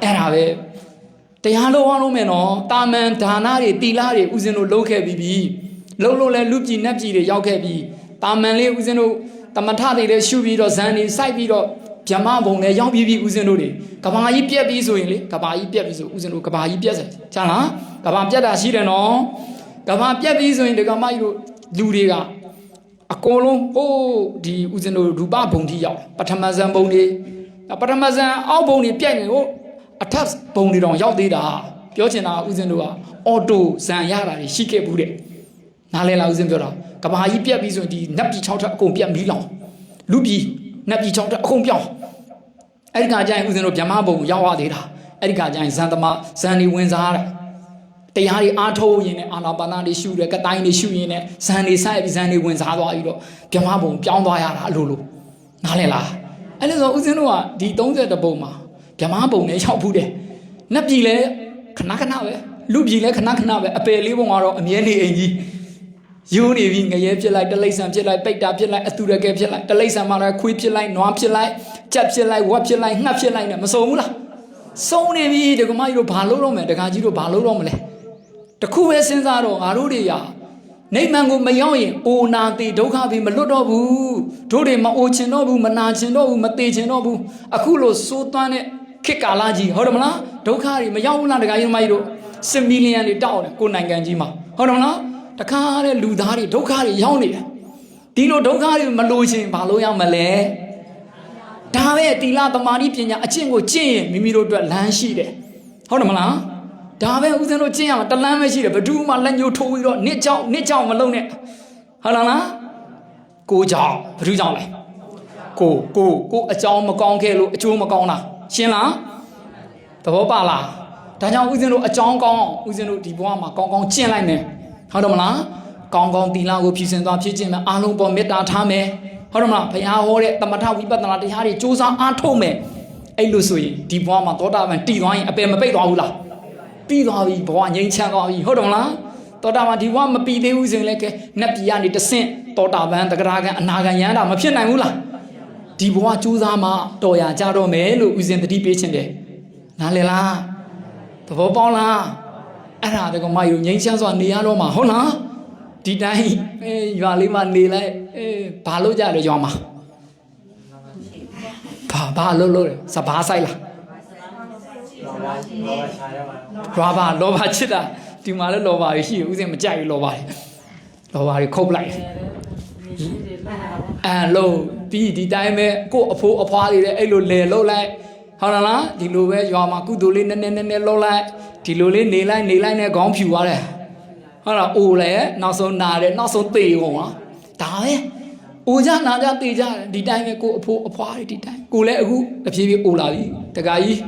era ve te halo halo me no taman dana de tila de uzin lo lo khe bi lo le lu pi nat pi de yauk khe bi taman le uzin lo tamatha de le shu bi do zan ni sai bi do Pyama bong le yauk bi uzin lo de kaba yi pyat bi so yin le kaba yi pyat bi so uzin lo kaba yi pyat sai cha la kaba pyat da shi de no kaba pyat bi so yin de kama yi lo lu de ga အကုန်လုံးဟိုးဒီဦးဇင်းတို့ရူပဘုံတိရောက်ပထမဇန်ဘုံတွေပထမဇန်အောက်ဘုံတွေပြက်နေဟိုအထက်ဘုံတွေတောင်ရောက်သေးတာပြောချင်တာဦးဇင်းတို့ကအော်တိုဇန်ရတာတွေရှိခဲ့ဘူးတဲ့နားလဲလားဦးဇင်းပြောတာကဘာကြီးပြက်ပြီးဆိုရင်ဒီနတ်ပြည်6ထပ်အကုန်ပြက်မီးလောင်လူပြည်နတ်ပြည်6ထပ်အကုန်ပြောင်းအဲ့ဒီကကြရင်ဦးဇင်းတို့ဗြဟ္မဘုံရောက်ရသေးတာအဲ့ဒီကကြရင်ဇန်သမဇန်တွေဝင်စားတာ တရားတွေအားထုတ်ရင်းနဲ့အာနာပါနတွေရှုတယ်ကတိုင်းတွေရှုရင်းနဲ့ဇန်တွေဆိုင်ပြီးဇန်တွေဝင်စားသွားပြီးတော့ဗြဟ္မဘုံပြောင်းသွားရတာအလိုလိုနားလည်လားအဲ့လိုဆိုဦးဇင်းတို့ကဒီ30ပုံမှာဗြဟ္မဘုံနဲ့ရောက်ဘူးတယ်နတ်ပြည်လည်းခဏခဏပဲလူပြည်လည်းခဏခဏပဲအပယ်လေးပုံကတော့အမြဲနေအိမ်ကြီးယူနေပြီးငရဲဖြစ်လိုက်တလိษံဖြစ်လိုက်ပိတ်တာဖြစ်လိုက်အတူရကဲဖြစ်လိုက်တလိษံမှာလည်းခွေးဖြစ်လိုက်နွားဖြစ်လိုက်ကြက်ဖြစ်လိုက်ဝက်ဖြစ်လိုက်ငှက်ဖြစ်လိုက်နဲ့မစုံဘူးလားစုံနေပြီဒီကမကြီးတို့ဘာလုပ်တော့မလဲတခါကြီးတို့ဘာလုပ်တော့မလဲ တခုပဲစဉ်းစားတော့ငါတို့တွေရနေမှန်ကိုမရောက်ရင်အိုနာတိဒုက္ခပြီးမလွတ်တော့ဘူးတို့တွေမအိုချင်တော့ဘူးမနာချင်တော့ဘူးမသေးချင်တော့ဘူးအခုလိုစိုးသွမ်းတဲ့ခေတ်ကာလကြီးဟုတ်တယ်မလားဒုက္ခတွေမရောက်ဘူးလားတခါကြီးမကြီးတို့10 မီလီယံတွေတောက်တယ်ကိုနိုင်ငံကြီးမှာဟုတ်တယ်မလားတခါတဲ့လူသားတွေဒုက္ခတွေရောက်နေတယ်ဒီလိုဒုက္ခတွေမလို့ရှင်ဘာလို့ရောက်မလဲဒါပဲတီလာသမာဓိပညာအကျင့်ကိုကျင့်ရင်မိမိတို့အတွက်လမ်းရှိတယ်ဟုတ်တယ်မလား ဒါပဲဦးဇင်းတို့ကျင့်ရမှာတလန်းပဲရှိတယ်ဘယ်သူမှလက်ညှိုးထိုးပြီးတော့နှစ်ကြောင်မလုံးနဲ့ဟုတ်လားကိုကြောင်ဘယ်သူကြောင်လဲကိုအကြောင်းမကောင်းခဲ့လို့အကျိုးမကောင်းလားရှင်းလားသဘောပါလားဒါကြောင့်ဦးဇင်းတို့အကြောင်းကောင်းဦးဇင်းတို့ဒီဘဝမှာကောင်းကောင်းကျင့်လိုက်မယ်ဟုတ်တယ်မလားကောင်းကောင်းသီလကိုဖြည့်စင်သွားဖြည့်ခြင်းမယ်အားလုံးပေါ်မေတ္တာထားမယ်ဟုတ်တယ်မလားဘုရားဟောတဲ့သမထဝိပဿနာတရားတွေစူးစမ်းအားထုတ်မယ်အဲ့လိုဆိုရင်ဒီဘဝမှာသောတာပန်တည်သွားရင်အပယ်မပိတ်သွားဘူးလား ပြီးသွားပြီဘဝငြိမ်းချမ်းသွားပြီဟုတ်တယ်မလားတောတာပန်ဒီဘဝမပြီးသေးဘူးဆိုရင်လည်းကဲနတ်ပြည်ကနေတဆင့်တောတာပန်တဂရကံအနာဂံယန္တာမဖြစ်နိုင်ဘူးလားဒီဘဝကြိုးစားမှတော်ရကြတော့မယ်လို့ဦးဇင်းတတိပေးခြင်းတယ်နားလည်လားသဘောပေါက်လားအဲ့ဒါတကမယူငြိမ်းချမ်းစွာနေရတော့မှာဟုတ်လားဒီတိုင်းရွာလေးမှာနေလိုက်ဘာလို့ကြလဲရွာမှာဘာလို့လဲစဘာဆိုင်လား လောဘချစ်တာဒီမှာလည်းလောဘရှိဦးစင်မကြိုက်ဘူးလောဘတွေခုတ်လိုက်လို့ပြီးဒီတိုင်းပဲကို့အဖိုးအဖွားတွေလည်းအဲ့လိုလဲလှုပ်လိုက်ဟုတ်လားဒီလိုပဲရွာမှာကုသိုလ်လေးနည်းနည်းလှုပ်လိုက်ဒီလိုလေးနေလိုက်နဲ့ခေါင်းဖြူသွားတယ်ဟုတ်လားအိုလဲနောက်ဆုံးနာတယ်နောက်ဆုံးသေကုန်ပါဒါပဲအိုကြနာကြသေကြဒီတိုင်းပဲကို့အဖိုးအဖွားတွေဒီတိုင်းကိုလည်းအခုတဖြည်းဖြည်းအိုလာပြီတခါကြီး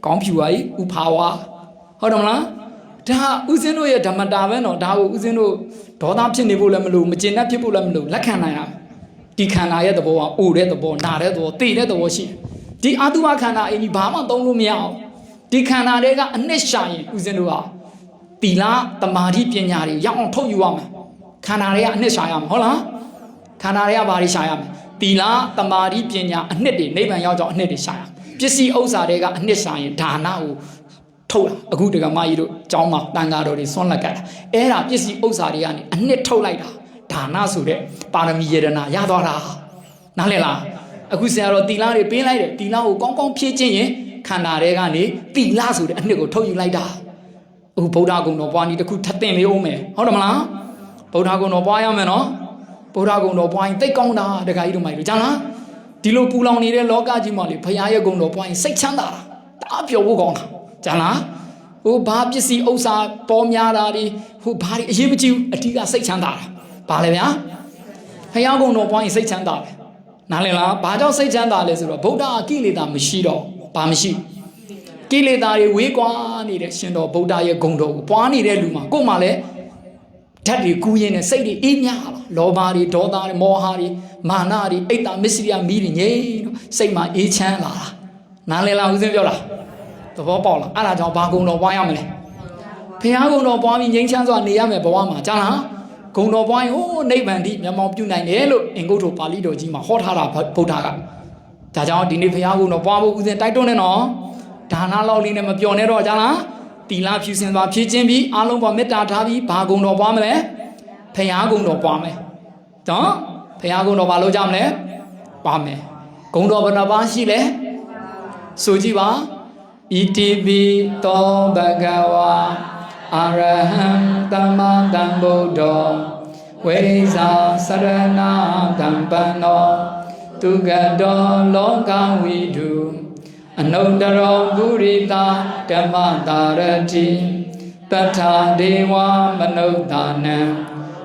ကောင်းဖြူပါကြီးဥပါဝါဟုတ်တယ်မလားဒါဦးဇင်းတို့ရဲ့ဓမ္မတာပဲနော်ဒါကိုဦးဇင်းတို့ဒေါသဖြစ်နေဖို့လည်းမလိုမကျင်တတ်ဖြစ်ဖို့လည်းမလိုလက်ခံနိုင်ရဒီခန္ဓာရဲ့သဘောကအိုတဲ့သဘောနာတဲ့သဘောသိတဲ့သဘောရှိဒီအာတုဝခန္ဓာအင်းကြီးဘာမှသုံးလို့မရအောင်ဒီခန္ဓာတွေကအနှစ်ရှာရင်ဦးဇင်းတို့ကတီလာတမာတိပညာတွေရအောင်ထုတ်ယူရမယ်ခန္ဓာတွေကအနှစ်ရှာရမယ်ဟုတ်လားခန္ဓာတွေကဘာတွေရှာရမလဲတီလာတမာတိပညာအနှစ်တွေနိဗ္ဗာန်ရောက်ကြောင်းအနှစ်တွေရှာရ ပစ္စည်းဥစ္စာတွေကအနှစ်ရှာရင်ဒါနကိုထုတ်လာအခုတကမကြီးတို့ကျောင်းမှာတန်ဃာတော်တွေဆွမ်းလက်ကတာအဲ့ဒါပစ္စည်းဥစ္စာတွေကနေအနှစ်ထုတ်လိုက်တာဒါနဆိုတဲ့ပါရမီယတနာရသွားတာနားလည်လားအခုဆရာတော်တီလာတွေပေးလိုက်တယ်တီလာကိုကောင်းကောင်းဖြည့်ခြင်းရင်ခန္ဓာတွေကနေတီလာဆိုတဲ့အနှစ်ကိုထုတ်ယူလိုက်တာအခုဗုဒ္ဓဂုဏ်တော်ပွားနည်းတစ်ခုထပ်တင်လေးအောင်မယ်ဟုတ်တယ်မလားဗုဒ္ဓဂုဏ်တော်ပွားရမယ်နော်ဗုဒ္ဓဂုဏ်တော်ပွားရင်သိကောင်းတာတခါကြီးတို့မိုက်လို့ကြားလား ဒီလိုပူလောင်နေတဲ့လောကကြီးမှာလေဘုရားရဲ့ဂုဏ်တော်ပွားရင်စိတ်ချမ်းသာတာတအားပျော်ဖို့ကောင်းတာကြားလားဟိုဘာပစ္စည်းဥစ္စာပေါ်များတာဒီဟိုဘာတွေအရေးမကြီးဘူးအတိကစိတ်ချမ်းသာတာဘာလဲဗျာဘုရားဂုဏ်တော်ပွားရင်စိတ်ချမ်းသာတယ်နားလည်လားဘာကြောင့်စိတ်ချမ်းသာလဲဆိုတော့ဗုဒ္ဓကိလေသာမရှိတော့ဘာမရှိကိလေသာတွေဝေးကွာနေတဲ့ရှင်တော်ဗုဒ္ဓရဲ့ဂုဏ်တော်ကိုပွားနေတဲ့လူမှာကို့မှာလည်း ဓာတ်တွေကူးရင်းနဲ့စိတ်တွေအေးမြလာလောဘတွေဒေါသတွေမောဟတွေမာနတွေအိတ်တာမစ္စရိယမီးတွေငြိမ်လို့စိတ်မှာအေးချမ်းလာတာနားလည်လားဦးဇင်းပြောလားသဘောပေါက်လားအဲ့ဒါကြောင့်ဘာဂုဏ်တော်ပွားရမလဲဘုရားဂုဏ်တော်ပွားပြီးငြိမ်းချမ်းစွာနေရမယ်ဘဝမှာကြားလားဂုဏ်တော်ပွားရင်ဟိုးနိဗ္ဗာန်တိမျက်မှောက်ပြုနိုင်တယ်လို့အင်္ဂုတ္တပါဠိတော်ကြီးမှာဟောထားတာဗုဒ္ဓကဒါကြောင့်ဒီနေ့ဘုရားဂုဏ်တော်ပွားဖို့ဦးဇင်းတိုက်တွန်းနေနော်ဒ ဒါနလောက်လေးနဲ့မပြောနဲ့တော့ကြလားတီလာဖြူစင်သွားဖြည့်ချင်းပြီးအားလုံးပေါ်မေတ္တာထားပြီးဘာကုံတော်ပွားမလဲဖရာကုံတော်ပွားမယ်နော်ဖရာကုံတော်ဘာလို့ကြမလဲပွားမယ်ဂုံတော်ဘယ်နှပါးရှိလဲဆိုကြည့်ပါဣတိပိသောဘဂဝါအရဟံသမ္မာသမ္ဗုဒ္ဓောဝိဇာစရဏဓမ္ပနောသူကတောလောကဝိတုအနုတ္တရောပုရိသဓမ္မတာရတိပဋ္ဌာဒေဝမနုဿာနံ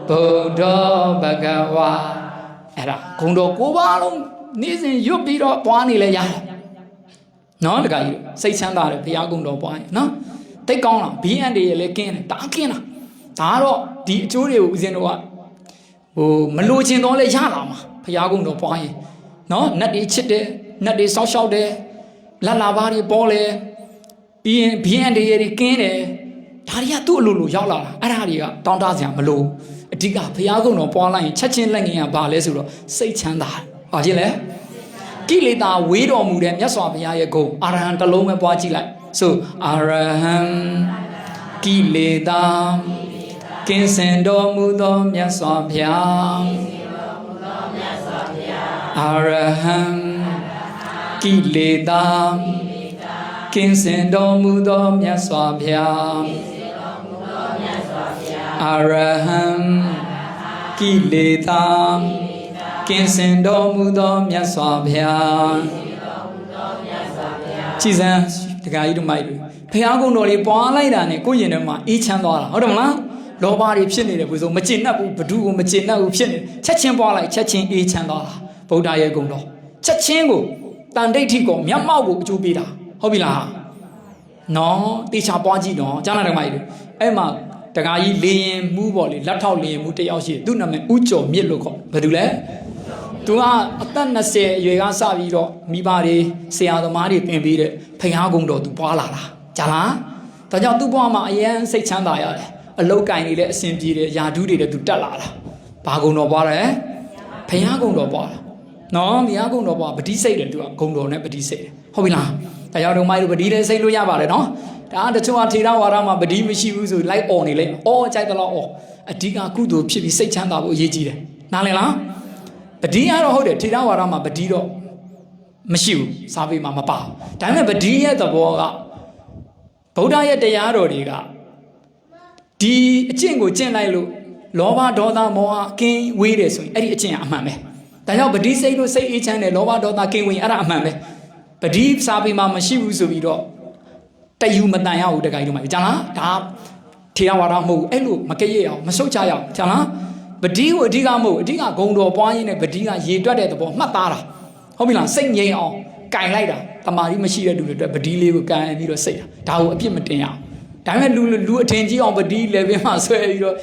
ဗုဒ္ဓဘဂဝါအဲ့ဒါဂုံတော်ကိုးပါလုံးနေ့စဉ်ရွတ်ပြီးတော့ပွားနေလဲရတယ်နော်တခါကြီးစိတ်ချမ်းသာတယ်ဘုရားဂုံတော်ပွားရင်နော်တိတ်ကောင်းလားဘီအန်တွေလည်းကင်းတယ်ဒါကင်းလားဒါကတော့ဒီအကျိုးတွေကိုဦးဇင်းတို့ကမလိုချင်တော့လဲရလာမှာဘုရားဂုံတော်ပွားရင်နော်နတ်တွေချစ်တယ်နတ်တွေစောက်ရှောက်တယ်လက်လာပါးတွေပေါ်လဲပြီးရင်ဘီအန်တွေကင်းတယ်ဒါတွေကသူ့အလိုလိုရောက်လာတာအဲ့ဒါတွေကတောင်းတစရာမလိုအဓိကဘုရားဂုံတော်ပွားလိုက်ရင်ချက်ချင်းလက်ငင်းကဘာလဲဆိုတော့စိတ်ချမ်းသာဟာချင်းလဲကိလေသာဝေးတော်မူတဲ့မြတ်စွာဘုရားရဲ့ဂုဏ်အာရဟံတစ်လုံးပဲပွားကြည့်လိုက်ဆိုအာရဟံကိလေသာကင်းစင်တော်မူသောမြတ်စွာဘုရားအာရဟံကိလေသာကင်းစင်တော်မူသောမြတ်စွာဘုရားအာရဟံကိလေသာကင်းစင်တော်မူသောမြတ်စွာဘုရားကြည်စမ်းတခါကြီးတို့မိုက်လို့ဘုရားကုံတော်လေးပွားလိုက်တာနဲ့ကိုယ့်ရင်ထဲမှာအေးချမ်းသွားတာဟုတ်တယ်မလားလောဘတွေဖြစ်နေတယ်ဘုဆိုမကျင်납ဘူးဘဒုကိုမကျင်납ဘူးဖြစ်နေချက်ချင်းပွားလိုက်ချက်ချင်းအေးချမ်းသွားတာဗုဒ္ဓရဲ့ကုံတော်ချက်ချင်းကိုတန်ဒိဋ္ဌိကိုမျက်မှောက်ကိုအကျိုးပေးတာဟုတ်ပြီလားနော်တေချာပွားကြည့်တော့ကြားနာတယ်မိုက်လို့အဲ့မှာတခါကြီးလေရင်မူးပေါ့လေလက်ထောက်လေရင်မူးတယောက်ရှိတယ်သူ့နာမည်ဥကျော်မြင့်လို့ခေါ်ဘယ်သူလဲသူကအသက်20အရွယ်ကစပြီးတော့မိဘတွေဆရာသမားတွေသင်ပေးတဲ့ဖခင်ကုံတော်သူပွားလာတာကြားလားဒါကြောင့်သူ့ဘဝမှာအယံစိတ်ချမ်းသာရတယ်အလောက်ကင်တွေလည်းအစဉ်ပြေတယ်ယာဓုတွေလည်းသူတက်လာတာဘာကုံတော်ပွားတယ်ဖခင်ကုံတော်ပွားတာနော်ဖခင်ကုံတော်ပွားပတိစိတ်တယ်သူကဂုံတော်နဲ့ပတိစိတ်တယ်ဟုတ်ပြီလားဒါကြောင့်တို့မိုက်တို့ပတိလည်းစိတ်လို့ရပါတယ်နော်ဒါတချို့ကထေရဝါဒမှာပတိမရှိဘူးဆိုလိုက်អော်နေလိုက်အော်ကြိုက်တယ်လို့အော်အဓိကကုသိုလ်ဖြစ်ပြီးစိတ်ချမ်းသာဖို့အရေးကြီးတယ်နားလည်လားပတိကတော့ဟုတ်တယ်ထေရဝါဒမှာပတိတော့မရှိဘူးစာပေမှာမပါဘူးဒါပေမဲ့ပတိရဲ့သဘောကဗုဒ္ဓရဲ့တရားတော်တွေကဒီအကျင့်ကိုကျင့်လိုက်လို့လောဘဒေါသမောဟကင်းဝေးတယ်ဆိုရင်အဲ့ဒီအကျင့်ကအမှန်ပဲဒါကြောင့်ပတိစိတ်လို့စိတ်အေးချမ်းတယ်လောဘဒေါသကင်းဝေးအဲ့ဒါအမှန်ပဲပတိစာပေမှာမရှိဘူးဆိုပြီးတော့တယူမတန်ရဘူးတခါကြီးတို့မှာကြားလားဒါထေရဝါဒမဟုတ်ဘူးအဲ့လိုမကဲ့ရဲ့အောင်မဆုတ်ချရအောင်ကြားလားပတိကိုအဓိကမဟုတ်အဓိကဂုံတော်ပွားရင်းနဲ့ပတိကရေတွက်တဲ့သဘောမှတ်သားတာဟုတ်ပြီလားစိတ်ငြိမ်အောင်ကင်လိုက်တာတမာရီမရှိတဲ့လူတွေအတွက်ပတိလေးကိုကင်ပြီးတော့စိတ်တာဒါကိုအပြစ်မတင်ရအောင်ဒါပေမဲ့လူအထင်ကြီးအောင်ပတိလေပင်မှာဆွဲပြီးတော့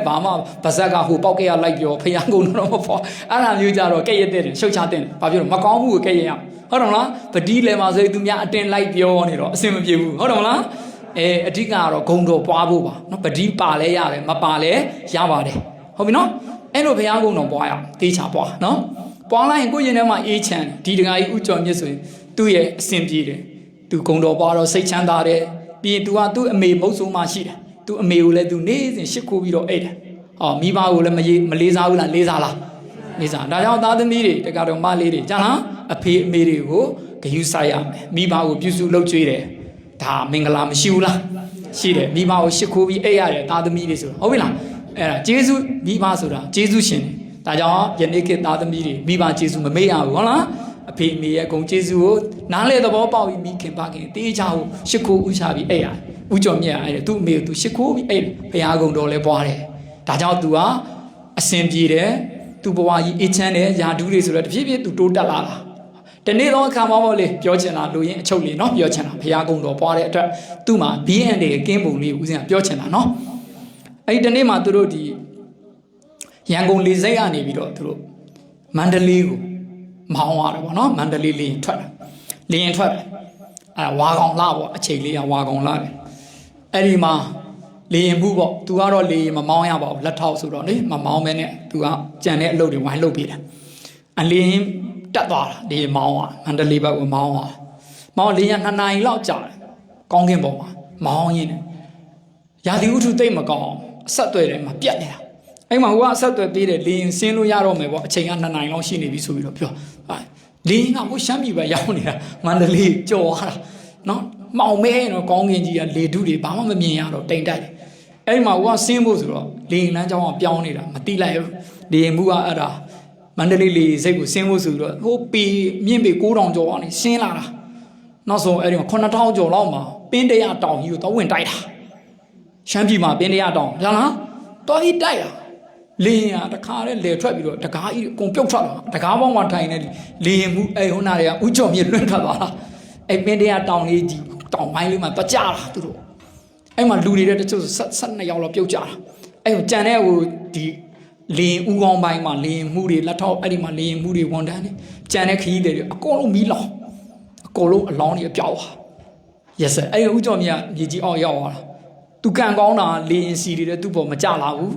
ဘာမှဗဇက်ကဟိုပောက်ကရလိုက်ပြောဖျားကုန်တော့မပေါ့အဲ့ဒါမျိုးကြတော့ကဲ့ရဲ့တဲ့ရှုတ်ချတဲ့ဘာပြောလို့မကောင်းဘူးကိုကဲ့ရဲ့ရဟုတ်တယ်မလားပတိလေမှာဆိုရင်သူများအတင်လိုက်ပြောနေတော့အဆင်မပြေဘူးဟုတ်တယ်မလားအဓိကကတော့ဂုံတော်ပွားဖို့ပါနော်ပတိပါလဲရတယ်မပါလဲရပါတယ်ဟုတ်ပြီနော်အဲ့လိုဘုရားကုံတော်ပွားရအောင်တေးချပွားနော်ပွားလိုက်ရင်ကိုယ့်ရင်ထဲမှာအေးချမ်းဒီတခါကြီးဥကျော်မြင့်ဆိုရင်သူ့ရဲ့အစဉ်ပြေတယ်သူဂုံတော်ပွားတော့စိတ်ချမ်းသာတယ်ပြီးရင် तू ကသူ့အမေမုတ်ဆိုးမှရှိတယ်သူ့အမေကိုလည်း तू နေ့စဉ်ရှစ်ခိုးပြီးတော့အိတ်တယ်ဟောမိဘကိုလည်းမလေးစားဘူးလားလေးစားလားလေးစားဒါကြောင့်သားသမီးတွေတခါတော့မလေးတွေကြားလားအဖေအမေတွေကိုဂရုစိုက်ရမယ်မိဘကိုပြုစုလုပ်ကြွေးတယ်ဒါမင်္ဂလာမရှိဘူးလားရှိတယ်မိဘကိုရှစ်ခိုးပြီးအိတ်ရတယ်သားသမီးတွေဆိုဟုတ်ပြီလားအဲ့ဒါကျေးဇူးမိဘဆိုတာကျေးဇူးရှင်တယ်ဒါကြောင့်ယနေ့ခေတ်သားသမီးတွေမိဘကျေးဇူးမမေ့ရဘူးဟုတ်လားအဖေအမေရဲ့ဂုဏ်ကျေးဇူးကိုနားလေသဘောပေါက်ပြီးမိခင်ဖခင်တေးချကိုရှစ်ခိုးဥချပြီးအိတ်ရတယ်ဥကြော်မြတ်အဲ့သူ့အမေကိုသူရှစ်ခိုးပြီးအိတ်ဘုရားဂုဏ်တော်လဲပွားတယ်ဒါကြောင့် तू ကအစဉ်ပြေတယ်သူ့ဘဝကြီးအေးချမ်းတယ်ယာဓုတွေဆိုတော့တဖြည်းဖြည်း तू တိုးတက်လာတာတနေ့တော့အခါမောလေးပြောချင်တာလူရင်းအချုပ်လေးเนาะပြောချင်တာဘုရားဂုဏ်တော်ပွားတဲ့အတွက်သူ့မှာ BN တွေကင်းပုံလေးကိုဦးဇင်းကပြောချင်တာเนาะအဲ့ဒီတနေ့မှာသူတို့ဒီရန်ကုန်လေဆိပ်ကနေပြီးတော့သူတို့မန္တလေးကိုမောင်းရတယ်ပေါ့နော်မန္တလေးလေရင်ထွက်တယ်အဲ့ဝါကောင်လာပေါ့အချိန်လေးကဝါကောင်လာတယ်အဲ့ဒီမှာလေရင်မှုပေါ့သူကတော့လေရင်မမောင်းရပါဘူးလက်ထောက်ဆိုတော့လေမမောင်းမဲနဲ့သူကကြံတဲ့အလုပ်တွေဝိုင်းလုပ်ပေးတယ်အလေရင်တက်သွားတာလေရင်မောင်းသွားမန္တလေးဘက်ကိုမောင်းသွား မောင်လေးရ2နာရီလောက်ကြာတယ်ကောင်းကင်ပေါ်မှာမောင်းရင်းနဲ့ရာသီဥတုသိမ့်မကောင်းအဆက်အသွယ်တွေမှာပြတ်နေတာအဲ့မှာဟိုကအဆက်အသွယ်ပေးတယ်လေရင်ဆင်းလို့ရတော့မယ်ပေါ့အချိန်က2နာရီလောက်ရှိနေပြီဆိုပြီးတော့ပြောလေရင်ကဟိုရှမ်းပြည်ပဲရောက်နေတာမန္တလေးကြော်သွားတာနော်မှောင်မဲတော့ကောင်းကင်ကြီးကလေထုတွေဘာမှမမြင်ရတော့တိမ်တိုက်တယ်အဲ့မှာဟိုကဆင်းဖို့ဆိုတော့လေရင်လမ်းကြောင်းကပြောင်းနေတာမတိလိုက်ဘူးလေရင်မှုကအဲ့ဒါမန္တလေးလေစိတ်ကိုဆင်းဖို့ဆိုတော့ဟိုပီမြင့်ပေ9000ကျော်အောင်ဆင်းလာတာနောက်ဆုံးအဲ့ဒီမှာ9000ကျော်လောက်မှာပင်းတရတောင်ကြီးကိုတော့ဝင်တိုက်တာရှမ်းပြည်မှာပင်းတရတောင်ရလားတော်ကြီးတိုက်တာလေရင်ကတခါတည်းလေထွက်ပြီးတော့တကားကြီးအကုန်ပြုတ်ထွက်လာတကားပေါင်းကထိုင်နေလေရင်မှုအဲ့ဟိုနာတွေကဥကြော်မြေလွင့်ထွက်သွားတာအဲ့ပင်းတရတောင်လေးကြီးတောင်ပိုင်းလေးမှာတော့ကြတာသူတို့အဲ့မှာလူတွေတချို့12ယောက်လောက်ပြုတ်ကြတာအဲ့ဟိုကြံတဲ့ဟိုဒီလေရင်ဥကောင်းပိုင်းမှာလေရင်မှုတွေလက်ထောက်အဲ့ဒီမှာလေရင်မှုတွေဝန်တန်းနေကြံတဲ့ခရီးတွေအကုန်လုံးမီးလောင်အကုန်လုံးအလောင်းတွေပြောက်သွား yes အဲ့ဒီဥကြော်မြေမြေကြီးအောက်ရောက်သွားတာသူကန်ကောင်းတာလေရင်စီတွေတဲ့သူ့ပေါ်မကြလာဘူး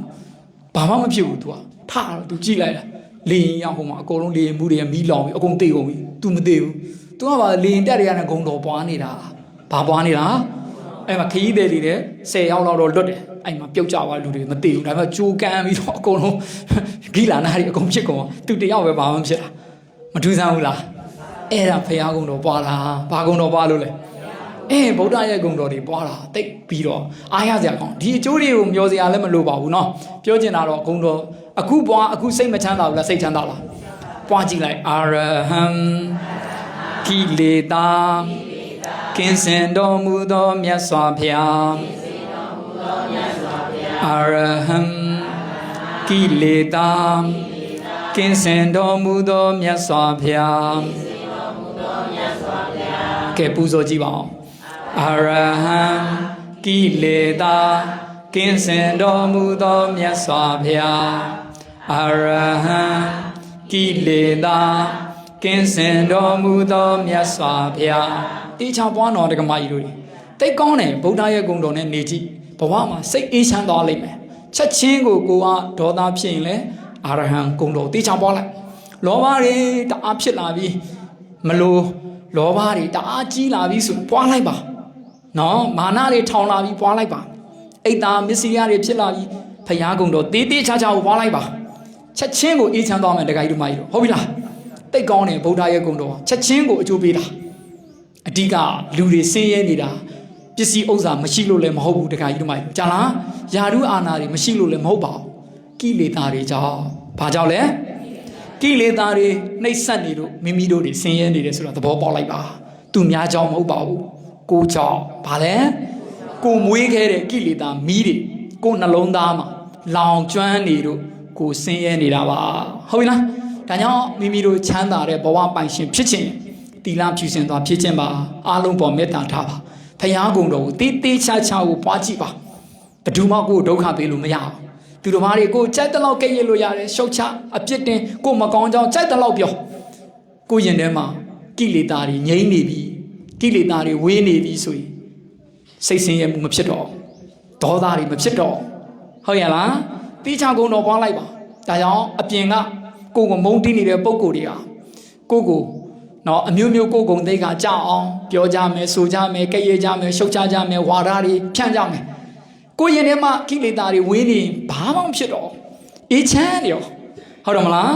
ဘာမှမဖြစ်ဘူး तू ကထတော့ तू ကြည့်လိုက်တာလေရင်ရောက်ဟိုမှာအကုန်လုံးလေရင်မှုတွေမီးလောင်ပြီးအကုန်တေကုန်ပြီ तू မတေဘူး तू ကပါလေရင်တက်တွေကလည်းဂုံတော်ပွားနေတာဘာပွားနေတာအဲ့မှာခရီးသည်တွေလည်း10ယောက်လောက်တော့လွတ်တယ်အဲ့မှာပြုတ်ကြသွားလူတွေမသိဘူးဒါပေမဲ့ကြိုးကမ်းပြီးတော့အကုန်လုံးဂိလာနာတွေအကုန်ဖြစ်ကုန်သူတယောက်ပဲဘာမှမဖြစ်တာမထူးဆန်းဘူးလားအဲ့ဒါဖရာကုံတော်ပွားတာဘာကုံတော်ပွားလို့လဲဗုဒ္ဓရဲ့ကုံတော်တွေပွားတာတိတ်ပြီးတော့အားရစရာကောင်းဒီအကျိုးတွေကိုမျောစရာလည်းမလိုပါဘူးเนาะပြောချင်တာတော့ကုံတော်အခုပွားအခုစိတ်မချမ်းသာဘူးလားစိတ်ချမ်းသာလားပွားကြည့်လိုက်အာရဟံကိလေသာကင်းစင်တော်မူသောမြတ်စွာဘုရားအာရဟံကိလေသာကင်းစင်တော်မူသောမြတ်စွာဘုရားကဲပူဇော်ကြည့်ပါဦးအာရဟံကိလေသာကင်းစင်တော်မူသောမြတ်စွာဘုရားအာရဟံကိလေသာကင်းစင်တော်မူသောမြတ်စွာဘုရားအေးချပွားတော်တက္ကမကြီးတို့တိတ်ကောင်းတယ်ဗုဒ္ဓရဲ့ဂုဏ်တော်နဲ့နေကြည့်ဘဝမှာစိတ်အေးချမ်းသွားလိမ့်မယ်ချက်ချင်းကိုကဒေါသဖြစ်ရင်လည်းအာရဟံဂုဏ်တော်တေးချပွားလိုက်လောဘတွေတအားဖြစ်လာပြီးမလို့လောဘတွေတအားကြီးလာပြီးဆိုပွားလိုက်ပါနော်မာနတွေထောင်လာပြီးပွားလိုက်ပါအိတ်သားမစ္စရိယတွေဖြစ်လာပြီးဖယားဂုဏ်တော်တေးတေးချာချာကိုပွားလိုက်ပါချက်ချင်းကိုအေးချမ်းသွားမယ်တခါကြီးတို့မကြီးတို့ဟုတ်ပြီလားတိတ်ကောင်းတယ်ဗုဒ္ဓရဲ့ဂုဏ်တော်ချက်ချင်းကိုအကျိုးပေးတာအဓိကလူတွေဆင်းရဲနေတာပစ္စည်းဥစ္စာမရှိလို့လည်းမဟုတ်ဘူးတခါကြီးတို့မကြီးတို့ကြာလားယာရုအာနာတွေမရှိလို့လည်းမဟုတ်ပါဘူးကိလေသာတွေကြောင့်ဘာကြောင့်လဲကိလေသာတွေနှိပ်စက်နေလို့မိမိတို့တွေဆင်းရဲနေတယ်ဆိုတာသဘောပေါက်လိုက်ပါသူများကြောင့်မဟုတ်ပါဘူးကိုကြောင့်ဘာလဲကိုမွေးခဲ့တဲ့ကိလေသာမီးတွေကိုနှလုံးသားမှာလောင်ကျွမ်းနေလို့ကိုဆင်းရဲနေတာပါဟုတ်ပြီလားဒါကြောင့်မိမိတို့ချမ်းသာတဲ့ဘဝပိုင်ရှင်ဖြစ်ခြင်းတီလာဖြူစင်သွားဖြစ်ခြင်းပါအားလုံးပေါ်မေတ္တာထားပါဖယားကုံတော်ကိုတေးသေးချာချာကိုပွားကြည့်ပါဘယ်သူမှကိုယ်ဒုက္ခပေးလို့မရဘူးသူတို့ဘာတွေကိုကြိုက်တဲ့လောက်ကဲ့ရဲ့လို့ရတယ်ရှုတ်ချအပြစ်တင်ကိုမကောင်းကြောင်းကြိုက်တဲ့လောက်ပြောကိုရင်ထဲမှာကိလေသာတွေငြိမ့်နေပြီကိလေသာတွေဝေးနေပြီဆိုရင်စိတ်ဆင်းရဲမှုမဖြစ်တော့ဒေါသတွေမဖြစ်တော့ဟုတ်ရလားတိချကုံတော်ပွားလိုက်ပါဒါကြောင့်အပြင်ကကိုယ်ကိုမုန်းတီးနေတဲ့ပုံကိုယ်တွေဟာကိုကိုနော်အမျိုးမျိုးကိုယ်ကုံသိက္ခာကြအောင်ပြောကြမယ်ဆိုကြမယ်ကဲ့ရဲ့ကြမယ်ရှုတ်ချကြမယ်ဝါဒတွေဖြန့်ကြမယ်ကိုယ်ရင်ထဲမှာကိလေသာတွေဝေးနေဘာမှမဖြစ်တော့အေးချမ်းနေရောဟုတ်တယ်မလား